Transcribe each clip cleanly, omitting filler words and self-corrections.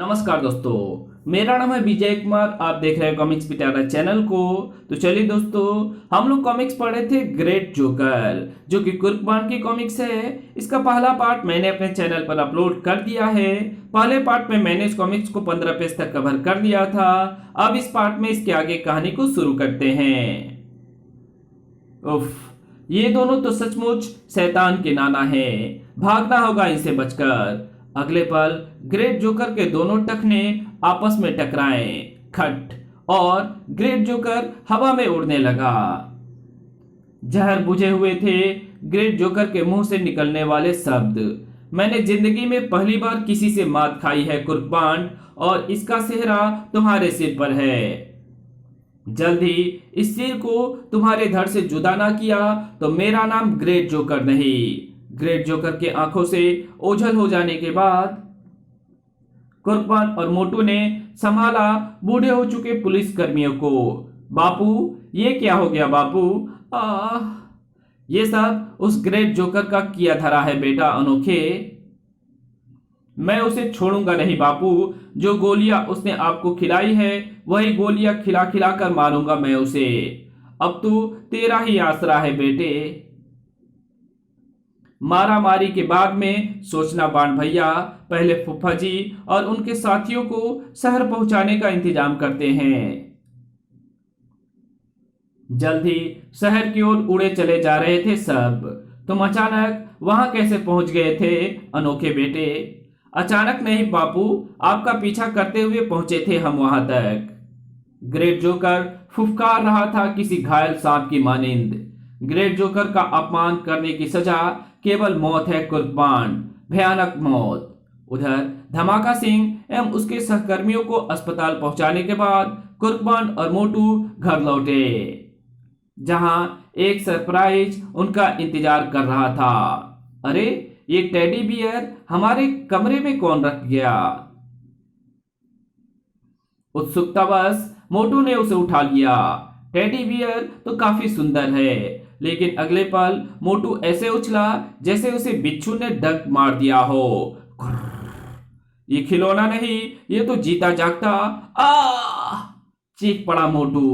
नमस्कार दोस्तों, मेरा नाम है विजय कुमार। आप देख रहे हैं कॉमिक्स पिटारा चैनल को। तो चलिए दोस्तों, हम लोग कॉमिक्स पढ़े थे ग्रेट जोकर, जो कि कुर्कबान की कॉमिक्स है। इसका पहला पार्ट मैंने अपने चैनल पर अपलोड कर दिया है। पहले पार्ट में मैंने इस कॉमिक्स को 15 पेज तक कवर कर दिया था। अब इस पार्ट में इसके आगे कहानी को शुरू करते हैं। उफ, ये दोनों तो सचमुच शैतान के नाना हैं। भागना होगा इनसे बचकर। अगले पल ग्रेट जोकर के दोनों टखने आपस में टकराए, खट, और ग्रेट जोकर हवा में उड़ने लगा। जहर बुझे हुए थे ग्रेट जोकर के मुंह से निकलने वाले शब्द। मैंने जिंदगी में पहली बार किसी से मात खाई है कुर्बान, और इसका सेहरा तुम्हारे सिर पर है। जल्द ही इस सिर को तुम्हारे धड़ से जुदा ना किया तो मेरा नाम ग्रेट जोकर नहीं। ग्रेट जोकर के आंखों से ओझल हो जाने के बाद कुर्बान और मोटू ने संभाला बूढ़े हो चुके पुलिस कर्मियों को। बापू, ये क्या हो गया बापू? ये सब उस ग्रेट जोकर का किया धरा है बेटा अनोखे। मैं उसे छोड़ूंगा नहीं बापू। जो गोलियां उसने आपको खिलाई है वही गोलियां खिला खिला कर मारूंगा मैं उसे। अब तो तेरा ही आसरा है बेटे। मारा मारी के बाद में सोचना बाण भैया। पहले फुफ्फा जी और उनके साथियों को शहर पहुंचाने का इंतजाम करते हैं। जल्द ही शहर की ओर उड़े चले जा रहे थे सब। तुम अचानक वहां कैसे पहुंच गए थे अनोखे बेटे? अचानक नहीं बापू, आपका पीछा करते हुए पहुंचे थे हम वहां तक। ग्रेट जोकर फुफकार रहा था किसी घायल सांप की मानिंद। ग्रेट जोकर का अपमान करने की सजा केवल मौत है कुर्बान, भयानक मौत। उधर धमाका सिंह एवं उसके सहकर्मियों को अस्पताल पहुंचाने के बाद कुर्बान और मोटू घर लौटे, जहां एक सरप्राइज उनका इंतजार कर रहा था। अरे, ये टेडी बियर हमारे कमरे में कौन रख गया? उत्सुकतावश मोटू ने उसे उठा लिया। टेडी बियर तो काफी सुंदर है, लेकिन अगले पल मोटू ऐसे उछला जैसे उसे बिच्छू ने डंक मार दिया हो। ये खिलौना नहीं, ये तो जीता जागता आ चीख पड़ा मोटू।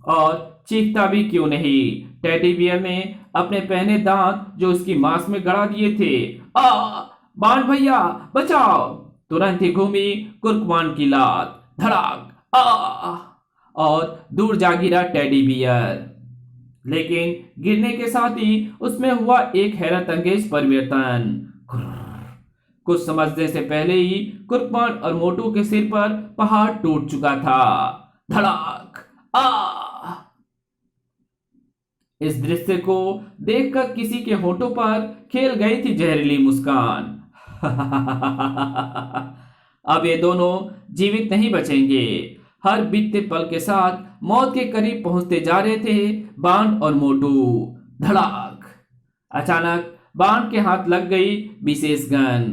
और चीखता भी क्यों नहीं, टेडी बियर ने अपने पहने दांत जो उसकी मांस में गड़ा दिए थे। बाण भैया बचाओ! तुरंत ही घूमी कुर्कमान की लात, धड़ाक, और दूर जा गिरा टेडी बियर। लेकिन गिरने के साथ ही उसमें हुआ एक हैरत अंगेज परिवर्तन। कुछ समझने से पहले ही कुर्कमान और मोटू के सिर पर पहाड़ टूट चुका था। धड़ाक! इस दृश्य को देखकर किसी के होठों पर खेल गई थी जहरीली मुस्कान। अब ये दोनों जीवित नहीं बचेंगे। हर बीतते पल के साथ मौत के करीब पहुंचते जा रहे थे बाण और मोटू। धड़ाक! अचानक बाण के हाथ लग गई विशेष गन।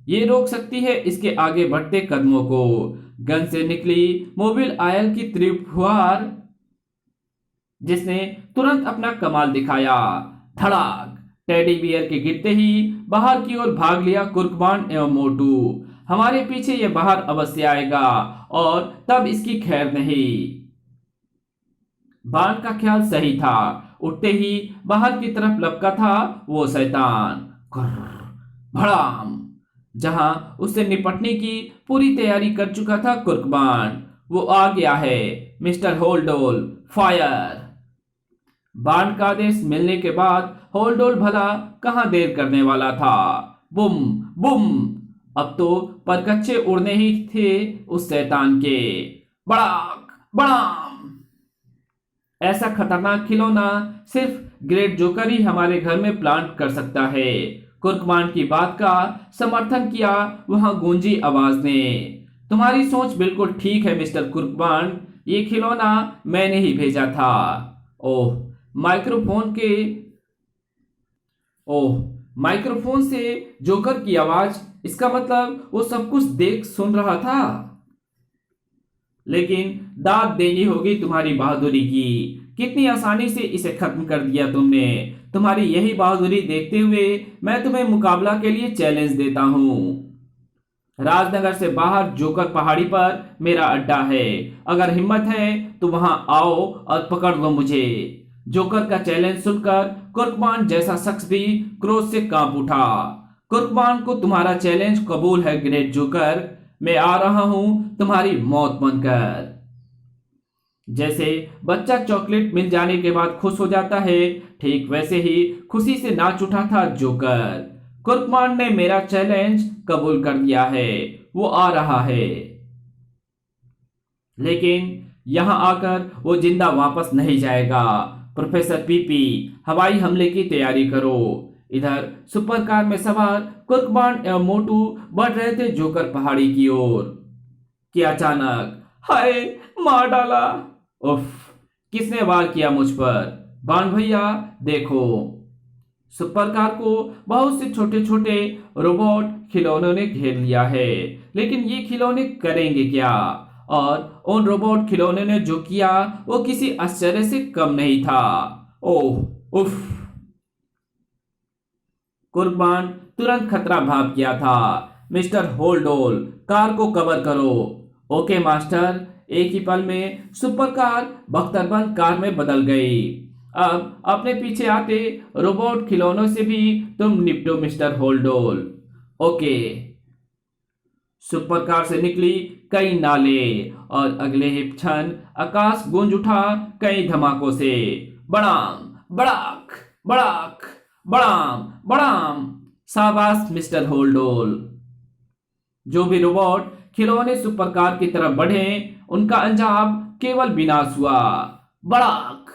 ये रोक सकती है इसके आगे बढ़ते कदमों को। गन से निकली मोबिल आयल की तीव्र फुहार, जिसने तुरंत अपना कमाल दिखाया। धड़ाक! टेडी बियर के गिरते ही बाहर की ओर भाग लिया कुर्कमान एवं मोटू। हमारे पीछे ये बाहर अवश्य आएगा और तब इसकी खैर नहीं। बाण का ख्याल सही था। उठते ही बाहर की तरफ लपका था वो शैतान। भड़ाम! जहां उससे निपटने की पूरी तैयारी कर चुका था कुर्कमान, वो आ गया है। मिस्टर होल्डोल, फायर! बाण का आदेश मिलने के बाद होल्डोल भला कहां देर करने वाला था। बुम बुम! अब तो परकच्चे उड़ने ही थे उस शैतान के। बड़ाक बड़ाम! ऐसा खतरनाक खिलौना सिर्फ ग्रेट जोकर ही हमारे घर में प्लांट कर सकता है। कुर्कमान की बात का समर्थन किया वहां गूंजी आवाज ने। तुम्हारी सोच बिल्कुल ठीक है मिस्टर कुर्कमान, ये खिलौना मैंने ही भेजा था। ओह, माइक्रोफोन से जोकर की आवाज, इसका मतलब वो सब कुछ देख सुन रहा था। लेकिन दाद देनी होगी तुम्हारी बहादुरी की। कितनी आसानी से इसे खत्म कर दिया तुमने। तुम्हारी यही बहादुरी देखते हुए मैं तुम्हें मुकाबला के लिए चैलेंज देता हूं। राजनगर से बाहर जोकर पहाड़ी पर मेरा अड्डा है। अगर हिम्मत है तो वहां आओ और पकड़ लो मुझे। जोकर का चैलेंज सुनकर कुर्कमान जैसा शख्स भी क्रोध से कांप उठा। कुर्कमान को तुम्हारा चैलेंज कबूल है ग्रेट जोकर। मैं आ रहा हूं तुम्हारी मौत बनकर। जैसे बच्चा चॉकलेट मिल जाने के बाद खुश हो जाता है, ठीक वैसे ही खुशी से नाच उठा था जोकर। कुर्कमान ने मेरा चैलेंज कबूल कर लिया है, वो आ रहा है। लेकिन यहां आकर वो जिंदा वापस नहीं जाएगा। प्रोफेसर पीपी, हवाई हमले की तैयारी करो। इधर सुपर कार में सवार कुर्कमान एवं मोटू बढ़ रहे थे जोकर पहाड़ी की ओर कि अचानक हाय, मार डाला। उफ, किसने वार किया मुझ पर? बाण भैया देखो। सुपर कार को बहुत से छोटे छोटे रोबोट खिलौनों ने घेर लिया है, लेकिन ये खिलौने करेंगे क्या? और उन रोबोट खिलौने ने जो किया वो किसी आश्चर्य से कम नहीं था। ओह उफ। कुर्बान तुरंत खतरा भाप गया था। मिस्टर होल्डोल, कार को कवर करो। Okay master. एक ही पल में सुपर कार बख्तरबंद कार में बदल गई। अब अपने पीछे आते रोबोट खिलौनों से भी तुम निपटो मिस्टर होल्डोल। ओके। सुपर कार से निकली कई नाले और अगले ही क्षण आकाश गूंज उठा कई धमाकों से। बड़ाम बड़ाक बड़ाक बड़ाम बड़ाम। शाबाश मिस्टर होल्डोल। जो भी रोबोट खिलौने सुपर कार की तरफ बढ़े उनका अंजाम केवल विनाश हुआ। बड़ाक।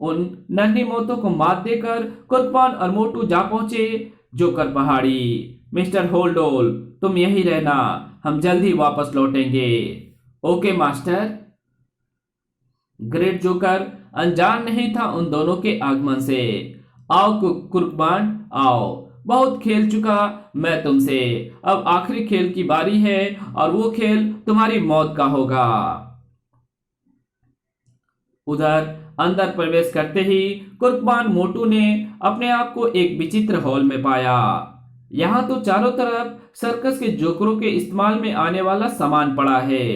उन नन्ही मौतों को मात देकर कुर्बान और मोटू जा पहुंचे जोकर पहाड़ी। मिस्टर होल्डोल, तुम यहीं रहना, हम जल्द ही वापस लौटेंगे। Okay master. ग्रेट जोकर अनजान नहीं था उन दोनों के आगमन से। आओ कुर्बान आओ, बहुत खेल चुका मैं तुमसे, अब आखिरी खेल की बारी है और वो खेल तुम्हारी मौत का होगा। उधर अंदर प्रवेश करते ही कुर्बान मोटू ने अपने आप को एक विचित्र हॉल में पाया। यहां तो चारों तरफ सर्कस के जोकरों के इस्तेमाल में आने वाला सामान पड़ा है।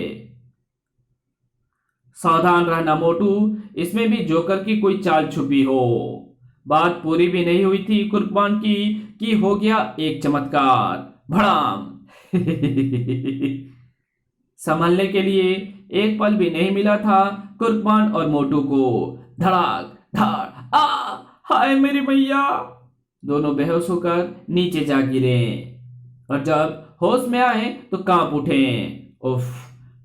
सावधान रहना मोटू, इसमें भी जोकर की कोई चाल छुपी हो। बात पूरी भी नहीं हुई थी कुर्बान की कि हो गया एक चमत्कार। भड़ाम। संभलने के लिए एक पल भी नहीं मिला था कुर्बान और मोटू को। धड़ाक धड़ आ, हाय मेरी मैया। दोनों बेहोश होकर नीचे जा गिरे और जब होश में आए तो कांप उठे। उफ,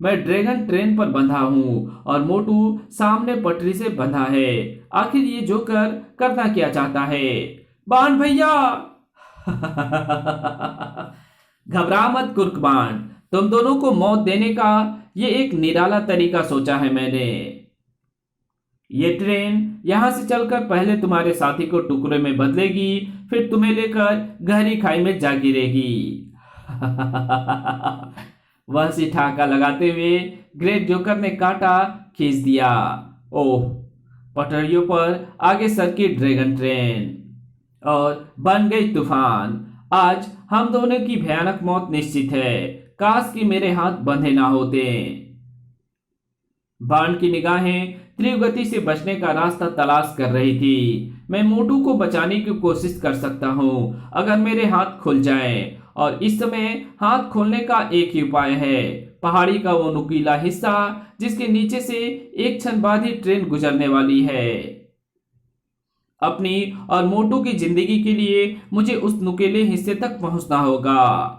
मैं ड्रैगन ट्रेन पर बंधा हूं और मोटू सामने पटरी से बंधा है। आखिर ये जोकर करना क्या चाहता है? बाण भैया। घबरा मत कुर्बान, तुम दोनों को मौत देने का ये एक निराला तरीका सोचा है मैंने। ये ट्रेन यहां से चलकर पहले तुम्हारे साथी को टुकड़े में बदलेगी, फिर तुम्हें लेकर गहरी खाई में जा गिरेगी। वह सी ठाका लगाते हुए ग्रेट जोकर ने कांटा खींच दिया। ओह, पटरियों पर आगे सरकी ड्रैगन ट्रेन और बन गई तूफान। आज हम दोनों की भयानक मौत निश्चित है। काश कि मेरे हाथ बंधे ना होते। बाण की निगाहें तीव्र गति से बचने का रास्ता तलाश कर रही थी। मैं मोटू को बचाने की कोशिश कर सकता हूं अगर मेरे हाथ खुल जाएं, और इस समय हाथ खोलने का एक ही उपाय है, पहाड़ी का वो नुकीला हिस्सा जिसके नीचे से एक क्षण बाद ही ट्रेन गुजरने वाली है। अपनी और मोटू की जिंदगी के लिए मुझे उस नुकीले हिस्से तक पहुंचना होगा।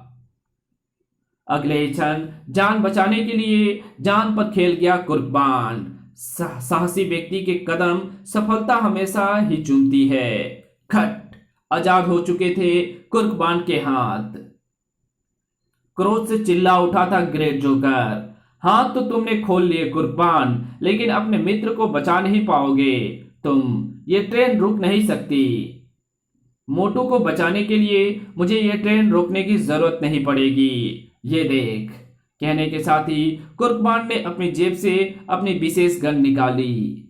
अगले क्षण जान बचाने के लिए जान पर खेल गया कुर्बान। साहसी व्यक्ति के कदम सफलता हमेशा ही चूमती है। खट, आजाद हो चुके थे कुर्बान के हाथ। क्रोध से चिल्ला उठा था ग्रेट जोकर। हाथ तो तुमने खोल लिए कुर्बान, लेकिन अपने मित्र को बचा नहीं पाओगे तुम। ये ट्रेन रुक नहीं सकती। मोटू को बचाने के लिए मुझे ये ट्रेन रोकने की जरूरत नहीं पड़ेगी। ये देख। कहने के साथ ही कुर्बान ने अपनी जेब से अपनी विशेष गन निकाली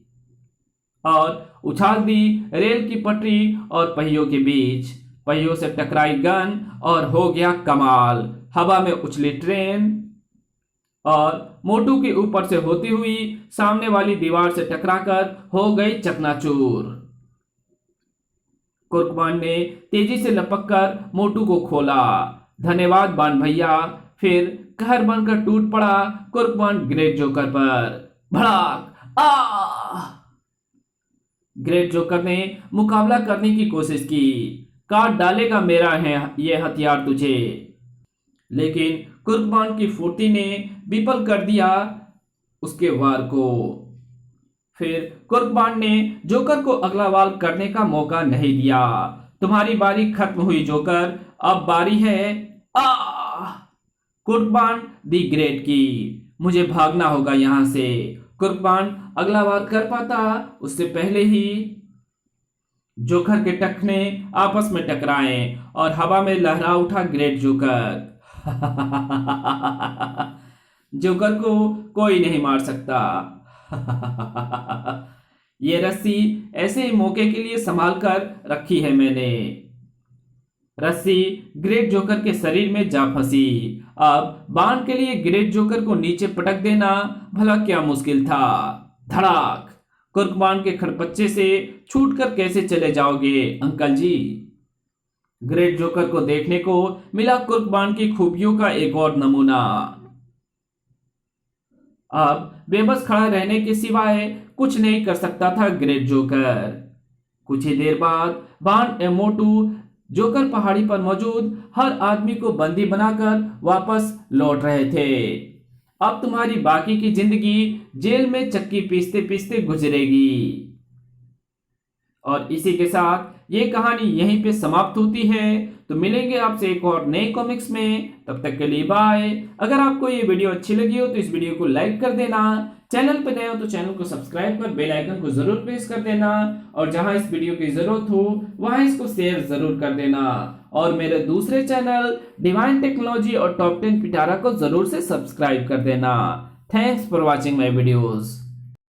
और उछाल दी रेल की पटरी और पहियों के बीच। पहियों से टकराई गन और हो गया कमाल। हवा में उछली ट्रेन और मोटू के ऊपर से होती हुई सामने वाली दीवार से टकराकर हो गई चकनाचूर। कुर्कबान ने तेजी से लपककर मोटू को खोला। धन्यवाद बान भैया। फिर कहर बनकर टूट पड़ा कुर्कबान ग्रेट जोकर पर। भड़ाक आ! ग्रेट जोकर ने मुकाबला करने की कोशिश की। काट डालेगा मेरा है ये हथियार तुझे, लेकिन कुर्कबान की फुर्ती ने विफल कर दिया उसके वार को। फिर कुर्कबान ने जोकर को अगला वार करने का मौका नहीं दिया। तुम्हारी बारी खत्म हुई जोकर, अब बारी है कुर्कबान दी ग्रेट की। मुझे भागना होगा यहां से। कुर्कबान अगला वार कर पाता उससे पहले ही जोकर के टखने आपस में टकराए और हवा में लहरा उठा ग्रेट जोकर। जोकर को कोई नहीं मार सकता। ये रस्सी ऐसे ही मौके के लिए संभाल कर रखी है मैंने। रस्सी ग्रेट जोकर के शरीर में जा फंसी। अब बाण के लिए ग्रेट जोकर को नीचे पटक देना भला क्या मुश्किल था। धड़ाक! कुर्कबान के खड़पच्चे से छूटकर कैसे चले जाओगे अंकल जी। ग्रेट जोकर को देखने को मिला कुर्कबान की खूबियों का एक और नमूना। अब बेबस खड़ा रहने के सिवाय कुछ नहीं कर सकता था ग्रेट जोकर। कुछ ही देर बाद बाण एवं मोटू जोकर पहाड़ी पर मौजूद हर आदमी को बंदी बनाकर वापस लौट रहे थे। अब तुम्हारी बाकी की जिंदगी जेल में चक्की पीसते पीसते गुजरेगी। और इसी के साथ ये कहानी यहीं पे समाप्त होती है। तो मिलेंगे आपसे एक और नए कॉमिक्स में, तब तक के लिए बाय। अगर आपको ये वीडियो अच्छी लगी हो तो इस वीडियो को लाइक कर देना। चैनल पर नए हो तो चैनल को सब्सक्राइब कर बेल आइकन को जरूर प्रेस कर देना। और जहां इस वीडियो की जरूरत हो वहां इसको शेयर जरूर कर देना। और मेरे दूसरे चैनल डिवाइन टेक्नोलॉजी और टॉप 10 पिटारा को जरूर से सब्सक्राइब कर देना। Thanks for watching my videos.